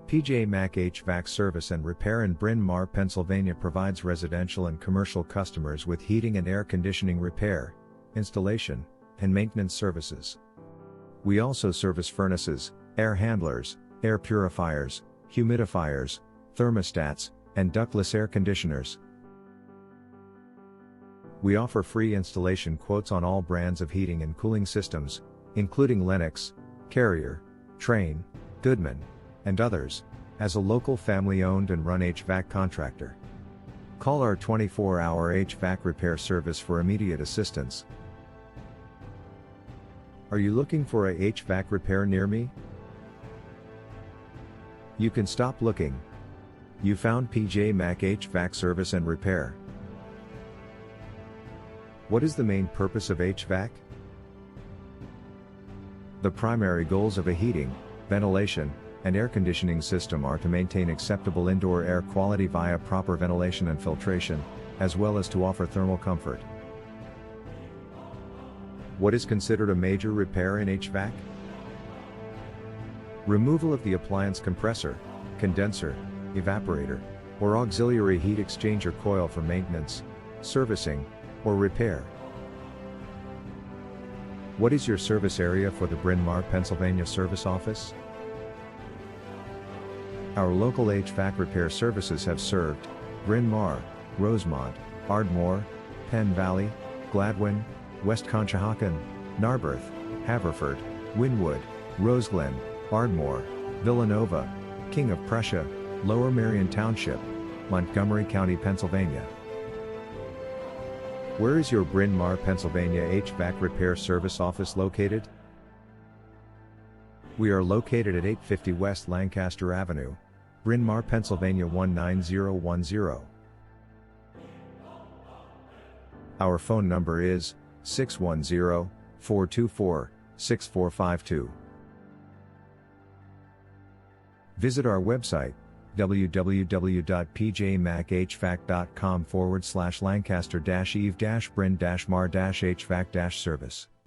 PJ Mac HVAC Service and Repair in Bryn Mawr, Pennsylvania provides residential and commercial customers with heating and air conditioning repair, installation, and maintenance services. We also service furnaces, air handlers, air purifiers, humidifiers, thermostats, and ductless air conditioners. We offer free installation quotes on all brands of heating and cooling systems, including Lennox, Carrier, Trane, Goodman, and others, as a local family-owned and run HVAC contractor. Call our 24-hour HVAC repair service for immediate assistance. Are you looking for a HVAC repair near me? You can stop looking. You found PJ Mac HVAC Service and Repair. What is the main purpose of HVAC? The primary goals of a heating, ventilation, and air conditioning system are to maintain acceptable indoor air quality via proper ventilation and filtration, as well as to offer thermal comfort. What is considered a major repair in HVAC? Removal of the appliance compressor, condenser, evaporator, or auxiliary heat exchanger coil for maintenance, servicing, or repair. What is your service area for the Bryn Mawr, Pennsylvania service office? Our local HVAC repair services have served Bryn Mawr, Rosemont, Ardmore, Penn Valley, Gladwyne, West Conshohocken, Narberth, Haverford, Wynnewood, Roseglen, Ardmore, Villanova, King of Prussia, Lower Merion Township, Montgomery County, Pennsylvania. Where is your Bryn Mawr, Pennsylvania HVAC repair service office located? We are located at 850 West Lancaster Avenue, Bryn Mawr, Pennsylvania 19010. Our phone number is 610-424-6452. Visit our website, www.pjmachvac.com/Lancaster-Eve-Bryn-Mawr-HVAC-service.